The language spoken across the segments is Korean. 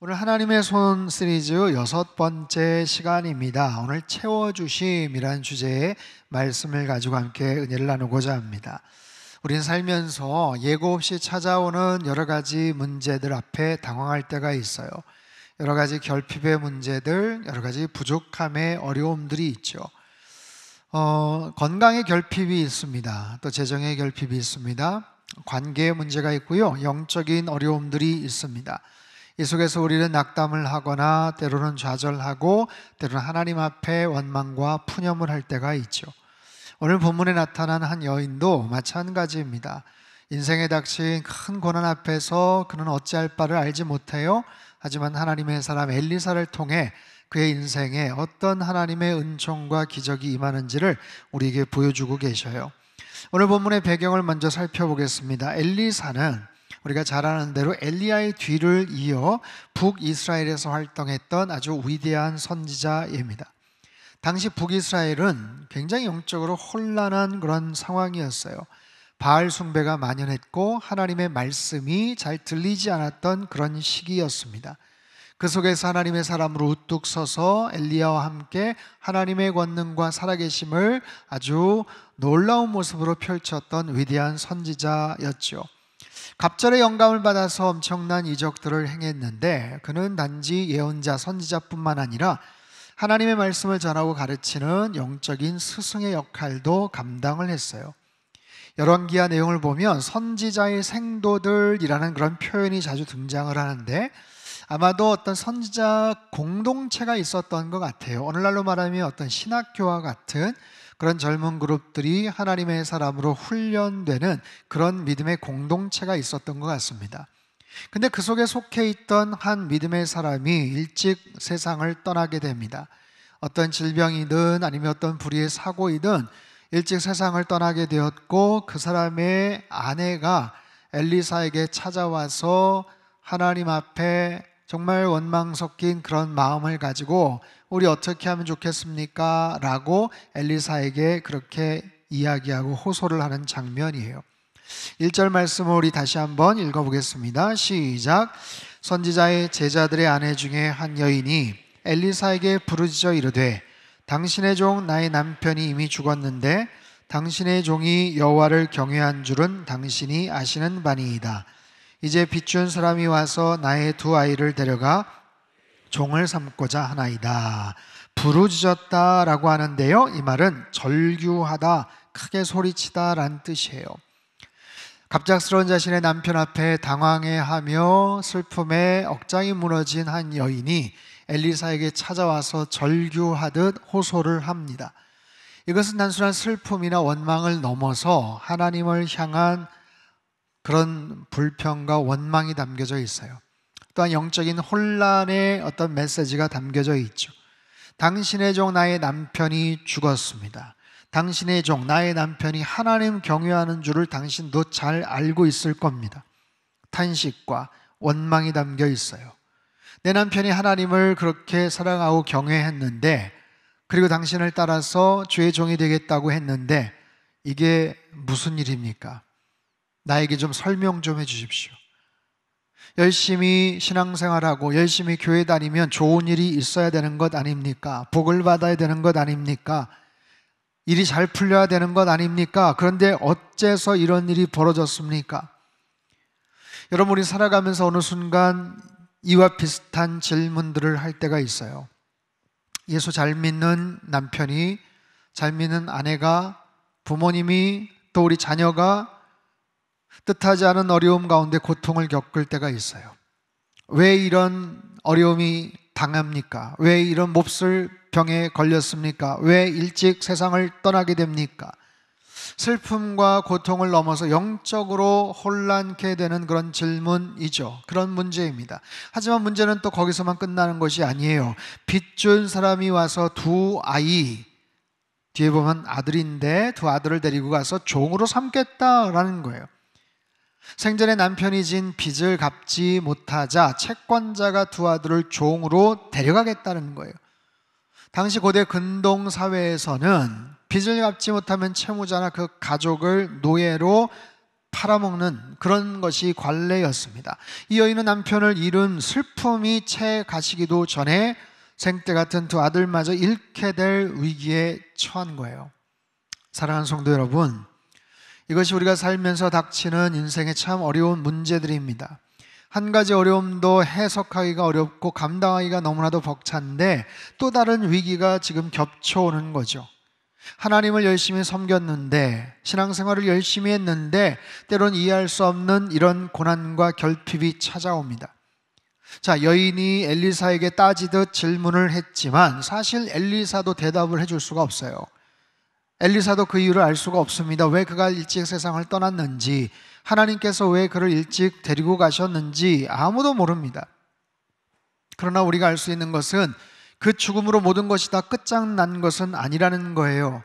오늘 하나님의 손 시리즈 6번째 시간입니다. 오늘 채워주심이라는 주제의 말씀을 가지고 함께 은혜를 나누고자 합니다. 우리는 살면서 예고 없이 찾아오는 여러 가지 문제들 앞에 당황할 때가 있어요. 여러 가지 결핍의 문제들, 여러 가지 부족함의 어려움들이 있죠. 건강의 결핍이 있습니다. 또 재정의 결핍이 있습니다. 관계의 문제가 있고요. 영적인 어려움들이 있습니다. 이 속에서 우리는 낙담을 하거나 때로는 좌절하고 때로는 하나님 앞에 원망과 푸념을 할 때가 있죠. 오늘 본문에 나타난 한 여인도 마찬가지입니다. 인생에 닥친 큰 고난 앞에서 그는 어찌할 바를 알지 못해요. 하지만 하나님의 사람 엘리사를 통해 그의 인생에 어떤 하나님의 은총과 기적이 임하는지를 우리에게 보여주고 계셔요. 오늘 본문의 배경을 먼저 살펴보겠습니다. 엘리사는 우리가 잘 아는 대로 엘리야의 뒤를 이어 북이스라엘에서 활동했던 아주 위대한 선지자입니다. 당시 북이스라엘은 굉장히 영적으로 혼란한 그런 상황이었어요. 바알 숭배가 만연했고 하나님의 말씀이 잘 들리지 않았던 그런 시기였습니다. 그 속에서 하나님의 사람으로 우뚝 서서 엘리야와 함께 하나님의 권능과 살아계심을 아주 놀라운 모습으로 펼쳤던 위대한 선지자였죠. 갑절의 영감을 받아서 엄청난 이적들을 행했는데 그는 단지 예언자, 선지자뿐만 아니라 하나님의 말씀을 전하고 가르치는 영적인 스승의 역할도 감당을 했어요. 열왕기하 내용을 보면 선지자의 생도들이라는 그런 표현이 자주 등장을 하는데 아마도 어떤 선지자 공동체가 있었던 것 같아요. 오늘날로 말하면 어떤 신학교와 같은 그런 젊은 그룹들이 하나님의 사람으로 훈련되는 그런 믿음의 공동체가 있었던 것 같습니다. 근데 그 속에 속해 있던 한 믿음의 사람이 일찍 세상을 떠나게 됩니다. 어떤 질병이든 아니면 어떤 불의의 사고이든 일찍 세상을 떠나게 되었고 그 사람의 아내가 엘리사에게 찾아와서 하나님 앞에 정말 원망 섞인 그런 마음을 가지고 우리 어떻게 하면 좋겠습니까? 라고 엘리사에게 그렇게 이야기하고 호소를 하는 장면이에요. 1절 말씀을 우리 다시 한번 읽어보겠습니다. 시작. 선지자의 제자들의 아내 중에 한 여인이 엘리사에게 부르짖어 이르되 당신의 종 나의 남편이 이미 죽었는데 당신의 종이 여호와를 경외한 줄은 당신이 아시는 바니이다. 이제 빚준 사람이 와서 나의 두 아이를 데려가 종을 삼고자 하나이다. 부르짖었다 라고 하는데요, 이 말은 절규하다, 크게 소리치다 라는 뜻이에요. 갑작스러운 자신의 남편 앞에 당황해하며 슬픔에 억장이 무너진 한 여인이 엘리사에게 찾아와서 절규하듯 호소를 합니다. 이것은 단순한 슬픔이나 원망을 넘어서 하나님을 향한 그런 불평과 원망이 담겨져 있어요. 또한 영적인 혼란의 어떤 메시지가 담겨져 있죠. 당신의 종 나의 남편이 죽었습니다. 당신의 종 나의 남편이 하나님 경외하는 줄을 당신도 잘 알고 있을 겁니다. 탄식과 원망이 담겨 있어요. 내 남편이 하나님을 그렇게 사랑하고 경외했는데 그리고 당신을 따라서 주의 종이 되겠다고 했는데 이게 무슨 일입니까? 나에게 좀 설명 좀 해주십시오. 열심히 신앙생활하고 열심히 교회 다니면 좋은 일이 있어야 되는 것 아닙니까? 복을 받아야 되는 것 아닙니까? 일이 잘 풀려야 되는 것 아닙니까? 그런데 어째서 이런 일이 벌어졌습니까? 여러분, 우리 살아가면서 어느 순간 이와 비슷한 질문들을 할 때가 있어요. 예수 잘 믿는 남편이, 잘 믿는 아내가, 부모님이, 또 우리 자녀가 뜻하지 않은 어려움 가운데 고통을 겪을 때가 있어요. 왜 이런 어려움이 당합니까? 왜 이런 몹쓸 병에 걸렸습니까? 왜 일찍 세상을 떠나게 됩니까? 슬픔과 고통을 넘어서 영적으로 혼란케 되는 그런 질문이죠. 그런 문제입니다. 하지만 문제는 또 거기서만 끝나는 것이 아니에요. 빚준 사람이 와서 두 아이, 뒤에 보면 아들인데 두 아들을 데리고 가서 종으로 삼겠다라는 거예요. 생전에 남편이 진 빚을 갚지 못하자 채권자가 두 아들을 종으로 데려가겠다는 거예요. 당시 고대 근동 사회에서는 빚을 갚지 못하면 채무자나 그 가족을 노예로 팔아먹는 그런 것이 관례였습니다. 이 여인은 남편을 잃은 슬픔이 채 가시기도 전에 생떼 같은 두 아들마저 잃게 될 위기에 처한 거예요. 사랑하는 성도 여러분, 이것이 우리가 살면서 닥치는 인생의 참 어려운 문제들입니다. 한 가지 어려움도 해석하기가 어렵고 감당하기가 너무나도 벅찬데 또 다른 위기가 지금 겹쳐오는 거죠. 하나님을 열심히 섬겼는데, 신앙생활을 열심히 했는데 때론 이해할 수 없는 이런 고난과 결핍이 찾아옵니다. 자, 여인이 엘리사에게 따지듯 질문을 했지만 사실 엘리사도 대답을 해줄 수가 없어요. 엘리사도 그 이유를 알 수가 없습니다. 왜 그가 일찍 세상을 떠났는지, 하나님께서 왜 그를 일찍 데리고 가셨는지 아무도 모릅니다. 그러나 우리가 알 수 있는 것은 그 죽음으로 모든 것이 다 끝장난 것은 아니라는 거예요.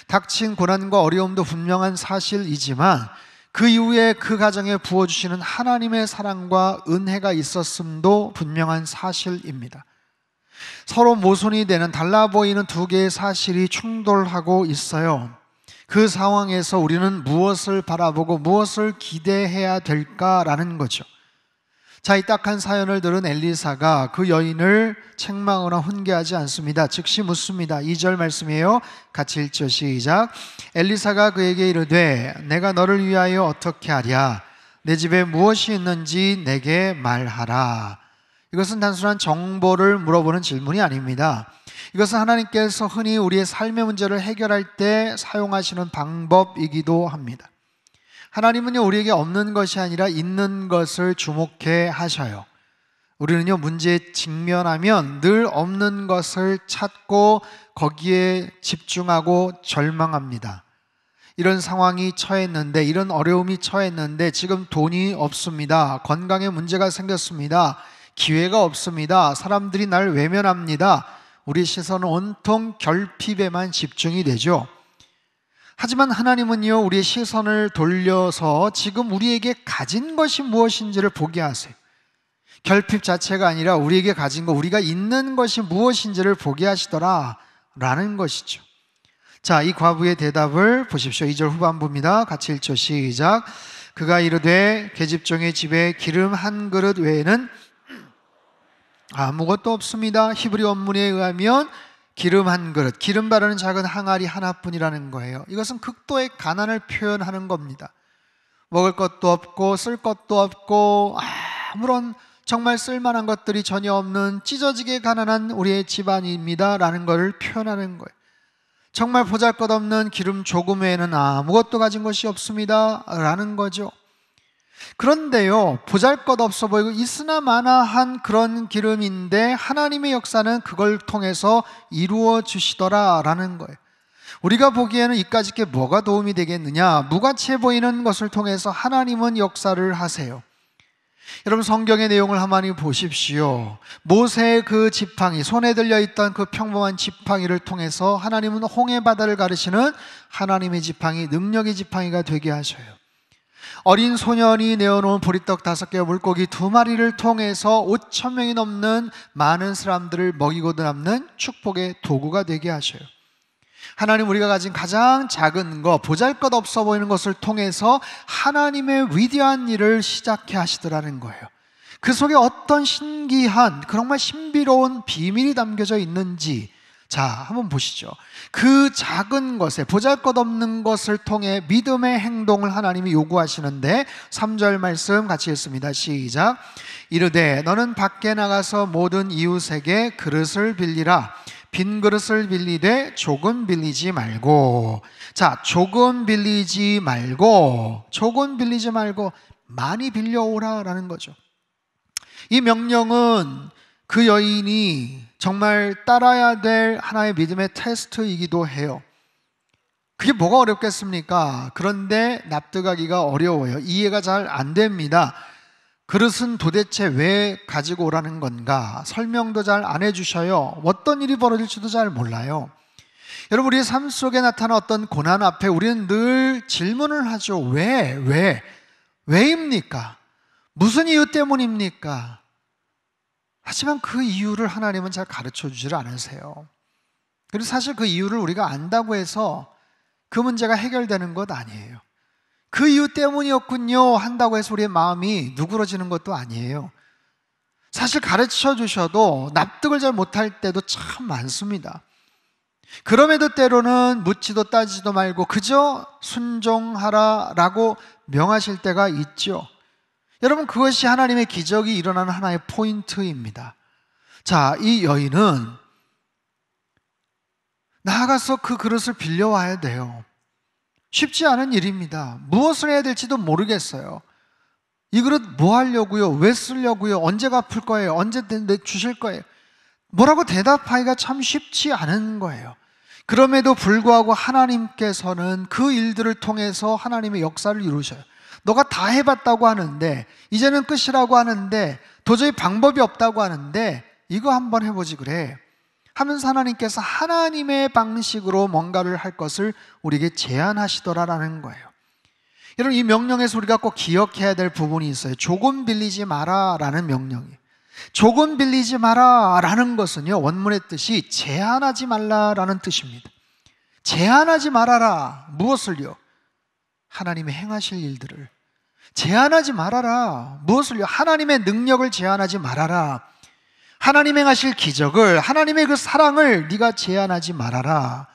닥친 고난과 어려움도 분명한 사실이지만 그 이후에 그 가정에 부어주시는 하나님의 사랑과 은혜가 있었음도 분명한 사실입니다. 서로 모순이 되는, 달라 보이는 두 개의 사실이 충돌하고 있어요. 그 상황에서 우리는 무엇을 바라보고 무엇을 기대해야 될까라는 거죠. 자, 이 딱한 사연을 들은 엘리사가 그 여인을 책망하거나 훈계하지 않습니다. 즉시 묻습니다. 2절 말씀이에요. 같이 읽죠. 시작. 엘리사가 그에게 이르되 내가 너를 위하여 어떻게 하랴? 내 집에 무엇이 있는지 내게 말하라. 이것은 단순한 정보를 물어보는 질문이 아닙니다. 이것은 하나님께서 흔히 우리의 삶의 문제를 해결할 때 사용하시는 방법이기도 합니다. 하나님은요, 우리에게 없는 것이 아니라 있는 것을 주목해 하셔요. 우리는요, 문제에 직면하면 늘 없는 것을 찾고 거기에 집중하고 절망합니다. 이런 상황이 처했는데, 이런 어려움이 처했는데 지금 돈이 없습니다. 건강에 문제가 생겼습니다. 기회가 없습니다. 사람들이 날 외면합니다. 우리 시선은 온통 결핍에만 집중이 되죠. 하지만 하나님은요, 우리의 시선을 돌려서 지금 우리에게 가진 것이 무엇인지를 보게 하세요. 결핍 자체가 아니라 우리에게 가진 것, 우리가 있는 것이 무엇인지를 보게 하시더라 라는 것이죠. 자, 이 과부의 대답을 보십시오. 2절 후반부입니다. 같이 읽죠. 시작. 그가 이르되 계집종의 집에 기름 한 그릇 외에는 아무것도 없습니다. 히브리 원문에 의하면 기름 한 그릇, 기름 바르는 작은 항아리 하나뿐이라는 거예요. 이것은 극도의 가난을 표현하는 겁니다. 먹을 것도 없고 쓸 것도 없고 아무런 정말 쓸만한 것들이 전혀 없는 찢어지게 가난한 우리의 집안입니다 라는 것을 표현하는 거예요. 정말 보잘것없는 기름 조금 외에는 아무것도 가진 것이 없습니다 라는 거죠. 그런데요, 보잘것없어 보이고 있으나 마나한 그런 기름인데 하나님의 역사는 그걸 통해서 이루어 주시더라 라는 거예요. 우리가 보기에는 이까짓 게 뭐가 도움이 되겠느냐, 무가치해 보이는 것을 통해서 하나님은 역사를 하세요. 여러분, 성경의 내용을 한번 보십시오. 모세의 그 지팡이, 손에 들려있던 그 평범한 지팡이를 통해서 하나님은 홍해 바다를 가르시는 하나님의 지팡이, 능력의 지팡이가 되게 하셔요. 어린 소년이 내어놓은 보리떡 5개와 물고기 2마리를 통해서 5,000명이 넘는 많은 사람들을 먹이고 남는 축복의 도구가 되게 하셔요. 하나님, 우리가 가진 가장 작은 것, 보잘것없어 보이는 것을 통해서 하나님의 위대한 일을 시작해 하시더라는 거예요. 그 속에 어떤 신기한, 정말 신비로운 비밀이 담겨져 있는지, 자, 한번 보시죠. 그 작은 것에, 보잘것없는 것을 통해 믿음의 행동을 하나님이 요구하시는데 3절 말씀 같이 읽습니다. 시작. 이르되 너는 밖에 나가서 모든 이웃에게 그릇을 빌리라. 빈 그릇을 빌리되 조금 빌리지 말고. 자, 조금 빌리지 말고 많이 빌려오라라는 거죠. 이 명령은 그 여인이 정말 따라야 될 하나의 믿음의 테스트이기도 해요. 그게 뭐가 어렵겠습니까? 그런데 납득하기가 어려워요. 이해가 잘 안 됩니다. 그릇은 도대체 왜 가지고 오라는 건가? 설명도 잘 안 해주셔요. 어떤 일이 벌어질지도 잘 몰라요. 여러분, 우리의 삶 속에 나타난 어떤 고난 앞에 우리는 늘 질문을 하죠. 왜입니까? 무슨 이유 때문입니까? 하지만 그 이유를 하나님은 잘 가르쳐 주질 않으세요. 그리고 사실 그 이유를 우리가 안다고 해서 그 문제가 해결되는 것 아니에요. 그 이유 때문이었군요 한다고 해서 우리의 마음이 누그러지는 것도 아니에요. 사실 가르쳐 주셔도 납득을 잘 못할 때도 참 많습니다. 그럼에도 때로는 묻지도 따지도 말고 그저 순종하라라고 명하실 때가 있죠. 여러분, 그것이 하나님의 기적이 일어나는 하나의 포인트입니다. 자, 이 여인은 나아가서 그 그릇을 빌려와야 돼요. 쉽지 않은 일입니다. 무엇을 해야 될지도 모르겠어요. 이 그릇 뭐 하려고요? 왜 쓰려고요? 언제 갚을 거예요? 언제 주실 거예요? 뭐라고 대답하기가 참 쉽지 않은 거예요. 그럼에도 불구하고 하나님께서는 그 일들을 통해서 하나님의 역사를 이루셔요. 너가 다 해봤다고 하는데, 이제는 끝이라고 하는데, 도저히 방법이 없다고 하는데 이거 한번 해보지 그래 하면서 하나님께서 하나님의 방식으로 뭔가를 할 것을 우리에게 제안하시더라라는 거예요. 여러분, 이 명령에서 우리가 꼭 기억해야 될 부분이 있어요. 조금 빌리지 마라 라는 명령이에요. 조금 빌리지 마라 라는 것은요, 원문의 뜻이 제한하지 말라라는 뜻입니다. 제한하지 말아라. 무엇을요? 하나님의 행하실 일들을. 제한하지 말아라. 무엇을요? 하나님의 능력을 제한하지 말아라. 하나님 행하실 기적을, 하나님의 그 사랑을 네가 제한하지 말아라.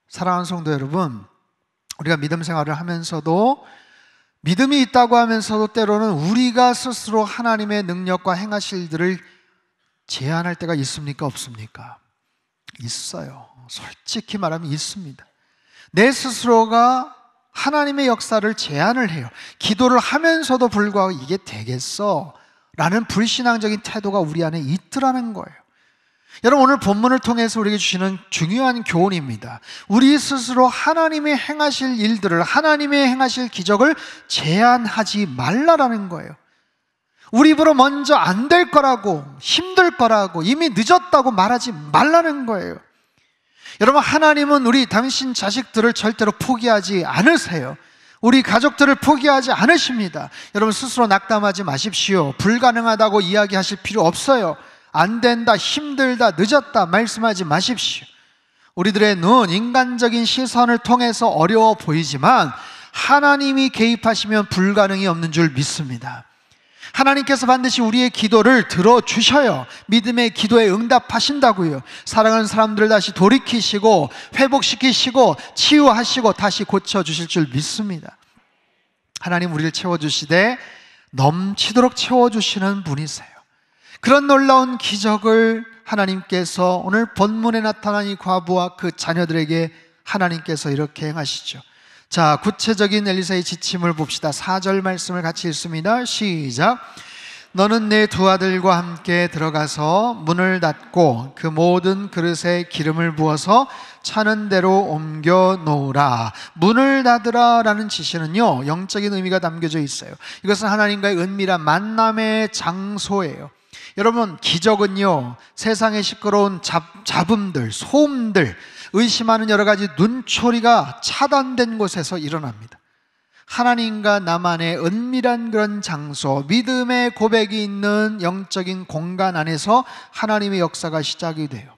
사랑하는 성도 여러분, 우리가 믿음 생활을 하면서도, 믿음이 있다고 하면서도 때로는 우리가 스스로 하나님의 능력과 행하실 일들을 제한할 때가 있습니까? 없습니까? 있어요. 솔직히 말하면 있습니다. 내 스스로가 하나님의 역사를 제한을 해요. 기도를 하면서도 불구하고 이게 되겠어? 라는 불신앙적인 태도가 우리 안에 있더라는 거예요. 여러분, 오늘 본문을 통해서 우리에게 주시는 중요한 교훈입니다. 우리 스스로 하나님의 행하실 일들을, 하나님의 행하실 기적을 제한하지 말라라는 거예요. 우리 입으로 먼저 안 될 거라고, 힘들 거라고, 이미 늦었다고 말하지 말라는 거예요. 여러분, 하나님은 당신 자식들을 절대로 포기하지 않으세요. 우리 가족들을 포기하지 않으십니다. 여러분, 스스로 낙담하지 마십시오. 불가능하다고 이야기하실 필요 없어요. 안 된다, 힘들다, 늦었다 말씀하지 마십시오. 우리들의 눈, 인간적인 시선을 통해서 어려워 보이지만 하나님이 개입하시면 불가능이 없는 줄 믿습니다. 하나님께서 반드시 우리의 기도를 들어주셔요. 믿음의 기도에 응답하신다고요. 사랑하는 사람들을 다시 돌이키시고 회복시키시고 치유하시고 다시 고쳐주실 줄 믿습니다. 하나님, 우리를 채워주시되 넘치도록 채워주시는 분이세요. 그런 놀라운 기적을 하나님께서 오늘 본문에 나타난 이 과부와 그 자녀들에게 하나님께서 이렇게 행하시죠. 자, 구체적인 엘리사의 지침을 봅시다. 4절 말씀을 같이 읽습니다. 시작. 너는 내 두 아들과 함께 들어가서 문을 닫고 그 모든 그릇에 기름을 부어서 차는 대로 옮겨 놓으라. 문을 닫으라 라는 지시는요, 영적인 의미가 담겨져 있어요. 이것은 하나님과의 은밀한 만남의 장소예요. 여러분, 기적은요, 세상의 시끄러운 잡음들, 소음들, 의심하는 여러 가지 눈초리가 차단된 곳에서 일어납니다. 하나님과 나만의 은밀한 그런 장소, 믿음의 고백이 있는 영적인 공간 안에서 하나님의 역사가 시작이 돼요.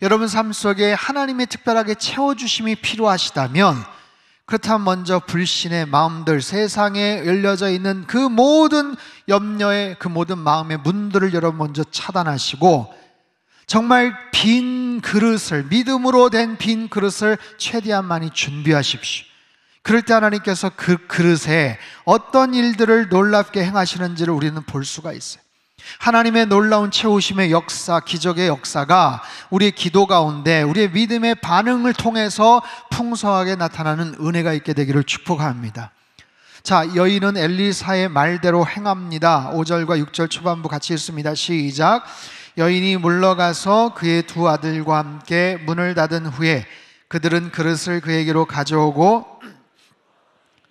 여러분 삶 속에 하나님의 특별하게 채워주심이 필요하시다면, 그렇다면 먼저 불신의 마음들, 세상에 열려져 있는 그 모든 염려의, 그 모든 마음의 문들을 여러분 먼저 차단하시고, 정말 빈 그릇을, 믿음으로 된 빈 그릇을 최대한 많이 준비하십시오. 그럴 때 하나님께서 그 그릇에 어떤 일들을 놀랍게 행하시는지를 우리는 볼 수가 있어요. 하나님의 놀라운 채우심의 역사, 기적의 역사가 우리의 기도 가운데, 우리의 믿음의 반응을 통해서 풍성하게 나타나는 은혜가 있게 되기를 축복합니다. 자, 여인은 엘리사의 말대로 행합니다. 5절과 6절 초반부 같이 읽습니다. 시작. 여인이 물러가서 그의 두 아들과 함께 문을 닫은 후에 그들은 그릇을 그에게로 가져오고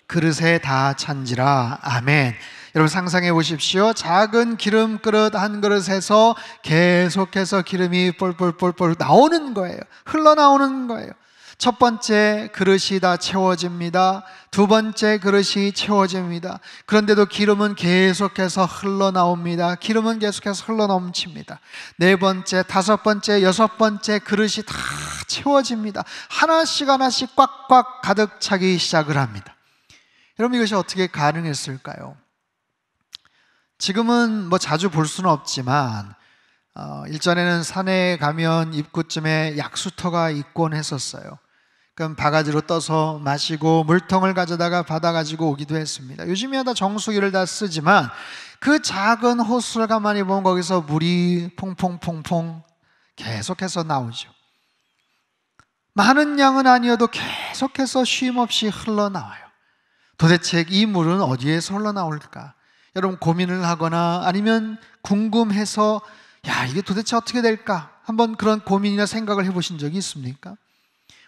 그릇에 다 찬지라. 아멘. 여러분 상상해 보십시오. 작은 기름 그릇 한 그릇에서 계속해서 기름이 뻘뻘뻘뻘 나오는 거예요. 흘러나오는 거예요. 첫 번째 그릇이 다 채워집니다. 두 번째 그릇이 채워집니다. 그런데도 기름은 계속해서 흘러나옵니다. 기름은 계속해서 흘러넘칩니다. 네 번째, 다섯 번째, 여섯 번째 그릇이 다 채워집니다. 하나씩 하나씩 꽉꽉 가득 차기 시작을 합니다. 여러분, 이것이 어떻게 가능했을까요? 지금은 뭐 자주 볼 수는 없지만 일전에는 산에 가면 입구쯤에 약수터가 있곤 했었어요. 그럼 바가지로 떠서 마시고 물통을 가져다가 받아가지고 오기도 했습니다. 요즘이야 다 정수기를 다 쓰지만 그 작은 호수를 가만히 보면 거기서 물이 퐁퐁퐁퐁 계속해서 나오죠. 많은 양은 아니어도 계속해서 쉼없이 흘러나와요. 도대체 이 물은 어디에서 흘러나올까? 여러분, 고민을 하거나 아니면 궁금해서 이게 도대체 어떻게 될까? 한번 그런 고민이나 생각을 해보신 적이 있습니까?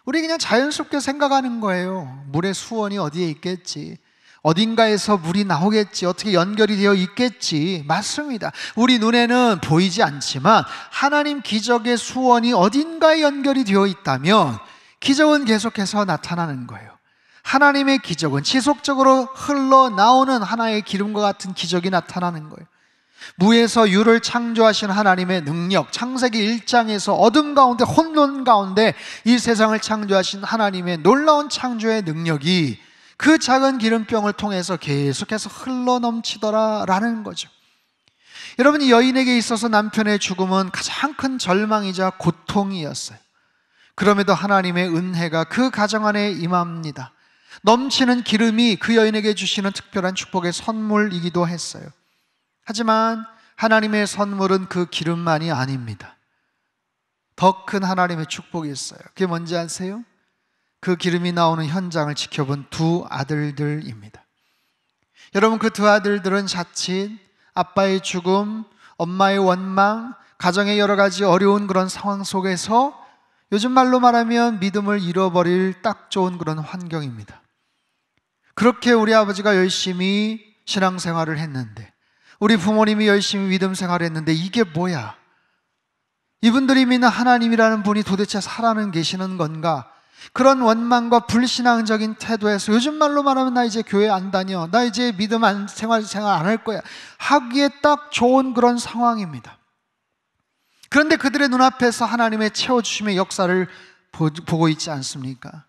우리 그냥 자연스럽게 생각하는 거예요. 물의 수원이 어디에 있겠지? 어딘가에서 물이 나오겠지? 어떻게 연결이 되어 있겠지? 맞습니다. 우리 눈에는 보이지 않지만 하나님 기적의 수원이 어딘가에 연결이 되어 있다면 기적은 계속해서 나타나는 거예요. 하나님의 기적은 지속적으로 흘러나오는 하나의 기름과 같은 기적이 나타나는 거예요. 무에서 유를 창조하신 하나님의 능력, 창세기 1장에서 어둠 가운데 혼돈 가운데 이 세상을 창조하신 하나님의 놀라운 창조의 능력이 그 작은 기름병을 통해서 계속해서 흘러넘치더라라는 거죠. 여러분, 이 여인에게 있어서 남편의 죽음은 가장 큰 절망이자 고통이었어요. 그럼에도 하나님의 은혜가 그 가정 안에 임합니다. 넘치는 기름이 그 여인에게 주시는 특별한 축복의 선물이기도 했어요. 하지만 하나님의 선물은 그 기름만이 아닙니다. 더 큰 하나님의 축복이 있어요. 그게 뭔지 아세요? 그 기름이 나오는 현장을 지켜본 두 아들들입니다. 여러분, 그 두 아들들은 자칫 아빠의 죽음, 엄마의 원망, 가정의 여러 가지 어려운 그런 상황 속에서 요즘 말로 말하면 믿음을 잃어버릴 딱 좋은 그런 환경입니다. 그렇게 우리 아버지가 열심히 신앙생활을 했는데, 우리 부모님이 열심히 믿음 생활을 했는데 이게 뭐야? 이분들이 믿는 하나님이라는 분이 도대체 살아는 계시는 건가? 그런 원망과 불신앙적인 태도에서 요즘 말로 말하면 나 이제 교회 안 다녀, 나 이제 믿음 생활 안 할 거야 하기에 딱 좋은 그런 상황입니다. 그런데 그들의 눈앞에서 하나님의 채워주심의 역사를 보고 있지 않습니까?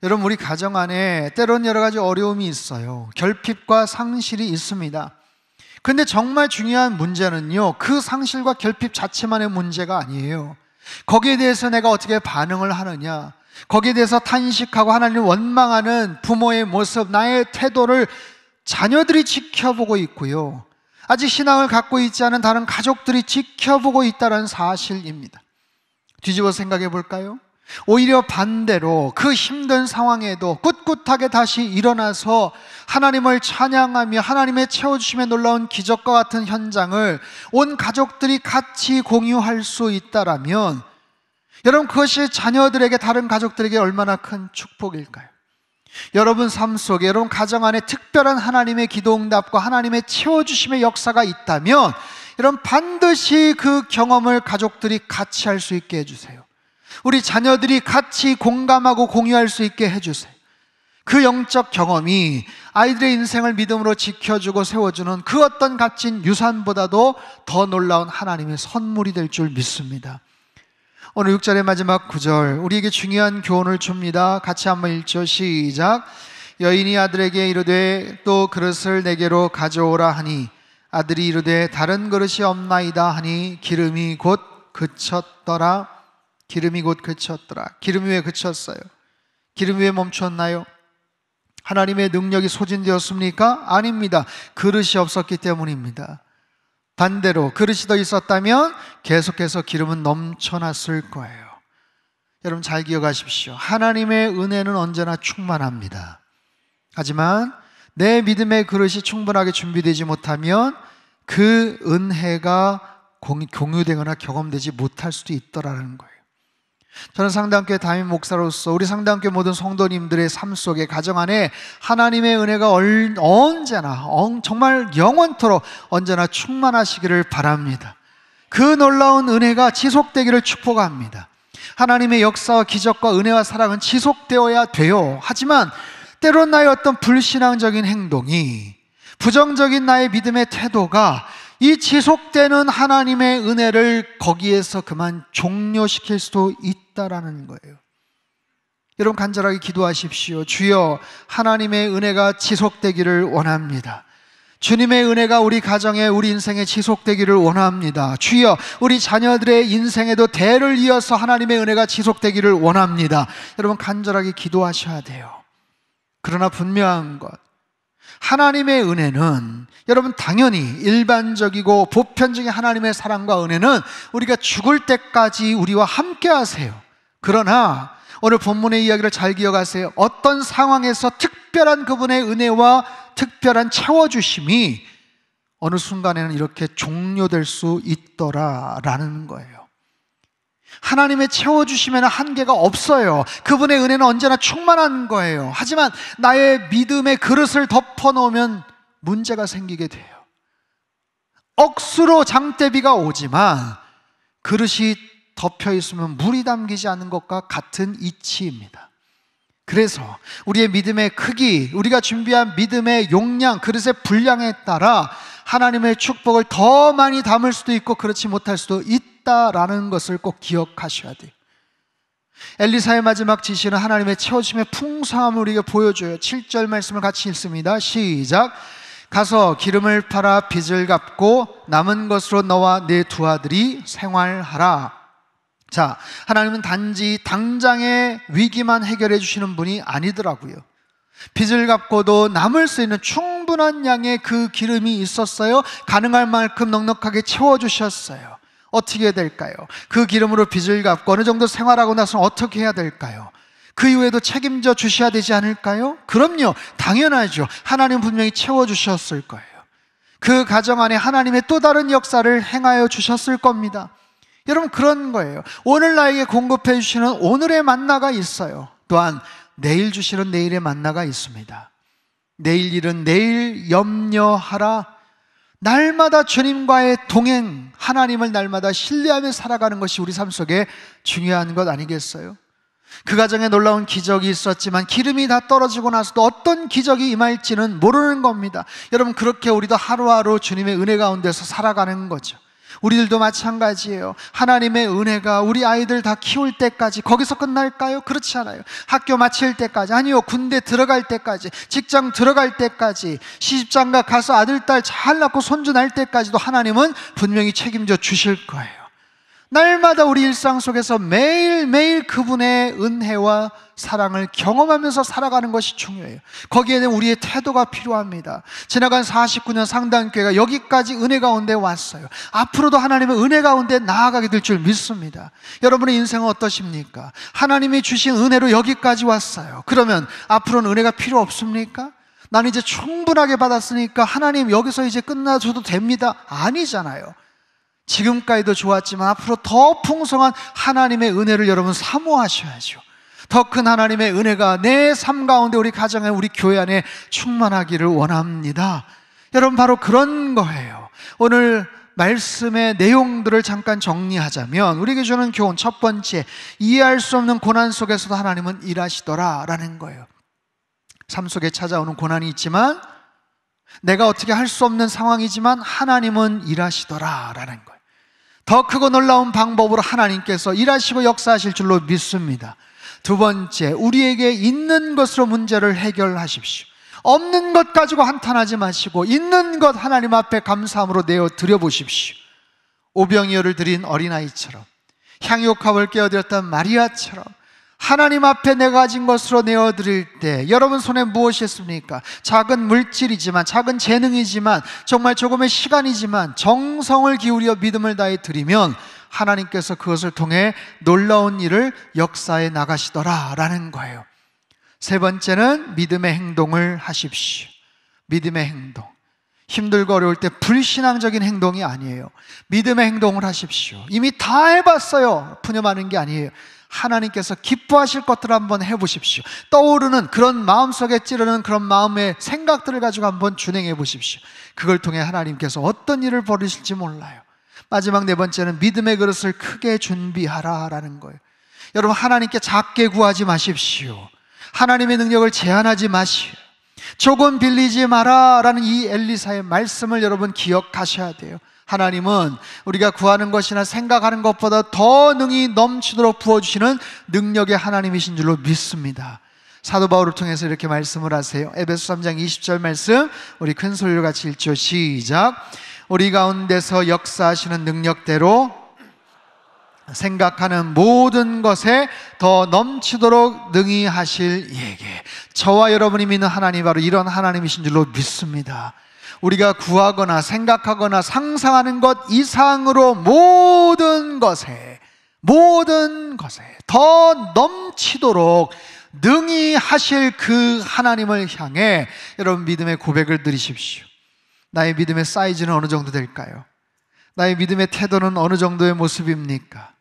여러분, 우리 가정 안에 때론 여러 가지 어려움이 있어요. 결핍과 상실이 있습니다. 그런데 정말 중요한 문제는요, 그 상실과 결핍 자체만의 문제가 아니에요. 거기에 대해서 내가 어떻게 반응을 하느냐, 거기에 대해서 탄식하고 하나님을 원망하는 부모의 모습, 나의 태도를 자녀들이 지켜보고 있고요, 아직 신앙을 갖고 있지 않은 다른 가족들이 지켜보고 있다는 사실입니다. 뒤집어 생각해 볼까요? 오히려 반대로 그 힘든 상황에도 꿋꿋하게 다시 일어나서 하나님을 찬양하며 하나님의 채워주심의 놀라운 기적과 같은 현장을 온 가족들이 같이 공유할 수 있다라면, 여러분, 그것이 자녀들에게, 다른 가족들에게 얼마나 큰 축복일까요? 여러분 삶 속에, 여러분 가정 안에 특별한 하나님의 기도 응답과 하나님의 채워주심의 역사가 있다면 여러분 반드시 그 경험을 가족들이 같이 할 수 있게 해주세요. 우리 자녀들이 같이 공감하고 공유할 수 있게 해주세요. 그 영적 경험이 아이들의 인생을 믿음으로 지켜주고 세워주는 그 어떤 값진 유산보다도 더 놀라운 하나님의 선물이 될 줄 믿습니다. 오늘 6절의 마지막 9절, 우리에게 중요한 교훈을 줍니다. 같이 한번 읽죠. 시작. 여인이 아들에게 이르되 또 그릇을 내게로 가져오라 하니 아들이 이르되 다른 그릇이 없나이다 하니 기름이 곧 그쳤더라. 기름이 곧 그쳤더라. 기름이 왜 그쳤어요? 기름이 왜 멈췄나요? 하나님의 능력이 소진되었습니까? 아닙니다. 그릇이 없었기 때문입니다. 반대로 그릇이 더 있었다면 계속해서 기름은 넘쳐났을 거예요. 여러분 잘 기억하십시오. 하나님의 은혜는 언제나 충만합니다. 하지만 내 믿음의 그릇이 충분하게 준비되지 못하면 그 은혜가 공유되거나 경험되지 못할 수도 있더라는 거예요. 저는 상당교회 담임 목사로서 우리 상당교회 모든 성도님들의 삶 속에, 가정 안에 하나님의 은혜가 언제나 정말 영원토록 언제나 충만하시기를 바랍니다. 그 놀라운 은혜가 지속되기를 축복합니다. 하나님의 역사와 기적과 은혜와 사랑은 지속되어야 돼요. 하지만 때론 나의 어떤 불신앙적인 행동이, 부정적인 나의 믿음의 태도가 이 지속되는 하나님의 은혜를 거기에서 그만 종료시킬 수도 있다라는 거예요. 여러분 간절하게 기도하십시오. 주여, 하나님의 은혜가 지속되기를 원합니다. 주님의 은혜가 우리 가정에, 우리 인생에 지속되기를 원합니다. 주여, 우리 자녀들의 인생에도 대를 이어서 하나님의 은혜가 지속되기를 원합니다. 여러분 간절하게 기도하셔야 돼요. 그러나 분명한 것, 하나님의 은혜는 여러분 당연히 일반적이고 보편적인 하나님의 사랑과 은혜는 우리가 죽을 때까지 우리와 함께 하세요. 그러나 오늘 본문의 이야기를 잘 기억하세요. 어떤 상황에서 특별한 그분의 은혜와 특별한 채워주심이 어느 순간에는 이렇게 종료될 수 있더라라는 거예요. 하나님의 채워주심에는 한계가 없어요. 그분의 은혜는 언제나 충만한 거예요. 하지만 나의 믿음의 그릇을 덮어놓으면 문제가 생기게 돼요. 억수로 장대비가 오지만 그릇이 덮여 있으면 물이 담기지 않는 것과 같은 이치입니다. 그래서 우리의 믿음의 크기, 우리가 준비한 믿음의 용량, 그릇의 분량에 따라 하나님의 축복을 더 많이 담을 수도 있고 그렇지 못할 수도 있다라는 것을 꼭 기억하셔야 돼요. 엘리사의 마지막 지시는 하나님의 채워주심의 풍성함을 우리에게 보여줘요. 7절 말씀을 같이 읽습니다. 시작. 가서 기름을 팔아 빚을 갚고 남은 것으로 너와 네 두 아들이 생활하라. 자, 하나님은 단지 당장의 위기만 해결해 주시는 분이 아니더라고요. 빚을 갚고도 남을 수 있는 충분한 양의 그 기름이 있었어요. 가능할 만큼 넉넉하게 채워주셨어요. 어떻게 해야 될까요? 그 기름으로 빚을 갚고 어느 정도 생활하고 나서 어떻게 해야 될까요? 그 이후에도 책임져 주셔야 되지 않을까요? 그럼요, 당연하죠. 하나님 분명히 채워주셨을 거예요. 그 가정 안에 하나님의 또 다른 역사를 행하여 주셨을 겁니다. 여러분, 그런 거예요. 오늘 나에게 공급해 주시는 오늘의 만나가 있어요. 또한 내일 주시는 내일의 만나가 있습니다. 내일 일은 내일 염려하라. 날마다 주님과의 동행, 하나님을 날마다 신뢰하며 살아가는 것이 우리 삶 속에 중요한 것 아니겠어요? 그 가정에 놀라운 기적이 있었지만 기름이 다 떨어지고 나서도 어떤 기적이 임할지는 모르는 겁니다. 여러분, 그렇게 우리도 하루하루 주님의 은혜 가운데서 살아가는 거죠. 우리들도 마찬가지예요. 하나님의 은혜가 우리 아이들 다 키울 때까지 거기서 끝날까요? 그렇지 않아요. 학교 마칠 때까지, 아니요, 군대 들어갈 때까지, 직장 들어갈 때까지, 시집장가 가서 아들, 딸 잘 낳고 손주 날 때까지도 하나님은 분명히 책임져 주실 거예요. 날마다 우리 일상 속에서 매일매일 그분의 은혜와 사랑을 경험하면서 살아가는 것이 중요해요. 거기에는 우리의 태도가 필요합니다. 지나간 49년 상당교회가 여기까지 은혜 가운데 왔어요. 앞으로도 하나님의 은혜 가운데 나아가게 될 줄 믿습니다. 여러분의 인생은 어떠십니까? 하나님이 주신 은혜로 여기까지 왔어요. 그러면 앞으로는 은혜가 필요 없습니까? 나는 이제 충분하게 받았으니까 하나님 여기서 이제 끝나줘도 됩니다. 아니잖아요. 지금까지도 좋았지만 앞으로 더 풍성한 하나님의 은혜를 여러분 사모하셔야죠. 더 큰 하나님의 은혜가 내 삶 가운데, 우리 가정에, 우리 교회 안에 충만하기를 원합니다. 여러분, 바로 그런 거예요. 오늘 말씀의 내용들을 잠깐 정리하자면 우리에게 주는 교훈, 첫 번째, 이해할 수 없는 고난 속에서도 하나님은 일하시더라라는 거예요. 삶 속에 찾아오는 고난이 있지만, 내가 어떻게 할 수 없는 상황이지만 하나님은 일하시더라라는 거예요. 더 크고 놀라운 방법으로 하나님께서 일하시고 역사하실 줄로 믿습니다. 두 번째, 우리에게 있는 것으로 문제를 해결하십시오. 없는 것 가지고 한탄하지 마시고 있는 것 하나님 앞에 감사함으로 내어 드려보십시오. 오병이어를 드린 어린아이처럼, 향유옥합을 깨어드렸던 마리아처럼 하나님 앞에 내가 가진 것으로 내어드릴 때 여러분 손에 무엇이 있습니까? 작은 물질이지만, 작은 재능이지만, 정말 조금의 시간이지만 정성을 기울여 믿음을 다해 드리면 하나님께서 그것을 통해 놀라운 일을 역사해 나가시더라라는 거예요. 세 번째는 믿음의 행동을 하십시오. 믿음의 행동. 힘들고 어려울 때 불신앙적인 행동이 아니에요. 믿음의 행동을 하십시오. 이미 다 해봤어요. 푸념하는 게 아니에요. 하나님께서 기뻐하실 것들을 한번 해보십시오. 떠오르는 그런 마음속에 찌르는 그런 마음의 생각들을 가지고 한번 준행해 보십시오. 그걸 통해 하나님께서 어떤 일을 벌이실지 몰라요. 마지막 네 번째는 믿음의 그릇을 크게 준비하라라는 거예요. 여러분, 하나님께 작게 구하지 마십시오. 하나님의 능력을 제한하지 마시오. 조금 빌리지 마라라는 이 엘리사의 말씀을 여러분 기억하셔야 돼요. 하나님은 우리가 구하는 것이나 생각하는 것보다 더 능히 넘치도록 부어주시는 능력의 하나님이신 줄로 믿습니다. 사도 바울을 통해서 이렇게 말씀을 하세요. 에베소 3장 20절 말씀 우리 큰 소리로 같이 읽죠. 시작. 우리 가운데서 역사하시는 능력대로 생각하는 모든 것에 더 넘치도록 능히 하실 이에게. 저와 여러분이 믿는 하나님 바로 이런 하나님이신 줄로 믿습니다. 우리가 구하거나 생각하거나 상상하는 것 이상으로 모든 것에 더 넘치도록 능히 하실 그 하나님을 향해 여러분 믿음의 고백을 드리십시오. 나의 믿음의 사이즈는 어느 정도 될까요? 나의 믿음의 태도는 어느 정도의 모습입니까?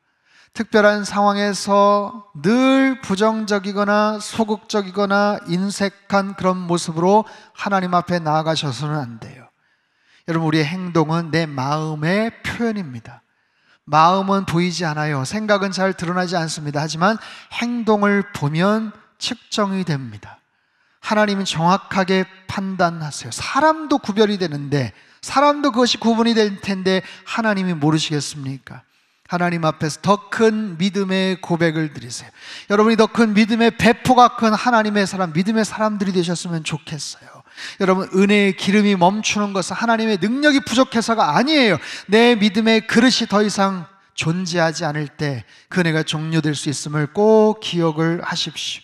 특별한 상황에서 늘 부정적이거나 소극적이거나 인색한 그런 모습으로 하나님 앞에 나아가셔서는 안 돼요. 여러분, 우리의 행동은 내 마음의 표현입니다. 마음은 보이지 않아요. 생각은 잘 드러나지 않습니다. 하지만 행동을 보면 측정이 됩니다. 하나님은 정확하게 판단하세요. 사람도 구별이 되는데, 사람도 그것이 구분이 될 텐데 하나님이 모르시겠습니까? 하나님 앞에서 더 큰 믿음의 고백을 드리세요. 여러분이 더 큰 믿음의 배포가 큰 하나님의 사람, 믿음의 사람들이 되셨으면 좋겠어요. 여러분, 은혜의 기름이 멈추는 것은 하나님의 능력이 부족해서가 아니에요. 내 믿음의 그릇이 더 이상 존재하지 않을 때 그 은혜가 종료될 수 있음을 꼭 기억을 하십시오.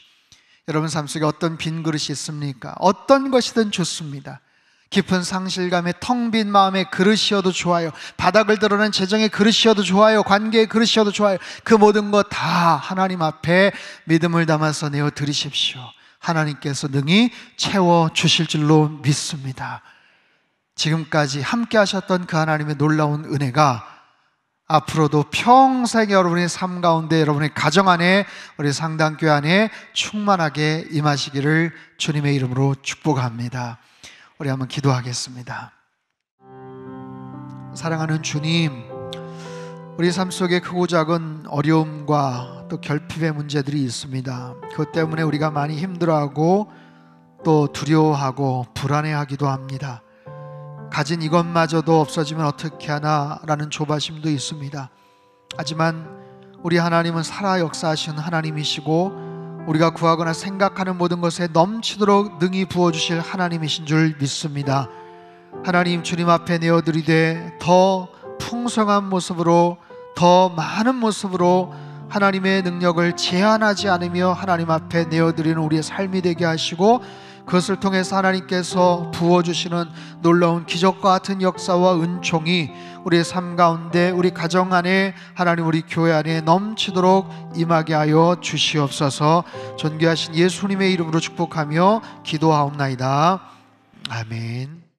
여러분 삶 속에 어떤 빈 그릇이 있습니까? 어떤 것이든 좋습니다. 깊은 상실감에 텅 빈 마음의 그릇이어도 좋아요. 바닥을 드러낸 재정의 그릇이어도 좋아요. 관계의 그릇이어도 좋아요. 그 모든 것 다 하나님 앞에 믿음을 담아서 내어 드리십시오. 하나님께서 능히 채워주실 줄로 믿습니다. 지금까지 함께 하셨던 그 하나님의 놀라운 은혜가 앞으로도 평생 여러분의 삶 가운데, 여러분의 가정 안에, 우리 상당교회 안에 충만하게 임하시기를 주님의 이름으로 축복합니다. 우리 한번 기도하겠습니다. 사랑하는 주님, 우리 삶 속에 크고 작은 어려움과 또 결핍의 문제들이 있습니다. 그것 때문에 우리가 많이 힘들어하고 또 두려워하고 불안해하기도 합니다. 가진 이것마저도 없어지면 어떻게 하나 라는 조바심도 있습니다. 하지만 우리 하나님은 살아 역사하시는 하나님이시고 우리가 구하거나 생각하는 모든 것에 넘치도록 능히 부어주실 하나님이신 줄 믿습니다. 하나님, 주님 앞에 내어드리되 더 풍성한 모습으로, 더 많은 모습으로 하나님의 능력을 제한하지 않으며 하나님 앞에 내어드리는 우리의 삶이 되게 하시고, 그것을 통해서 하나님께서 부어주시는 놀라운 기적과 같은 역사와 은총이 우리의 삶 가운데, 우리 가정 안에, 하나님 우리 교회 안에 넘치도록 임하게 하여 주시옵소서. 존귀하신 예수님의 이름으로 축복하며 기도하옵나이다. 아멘.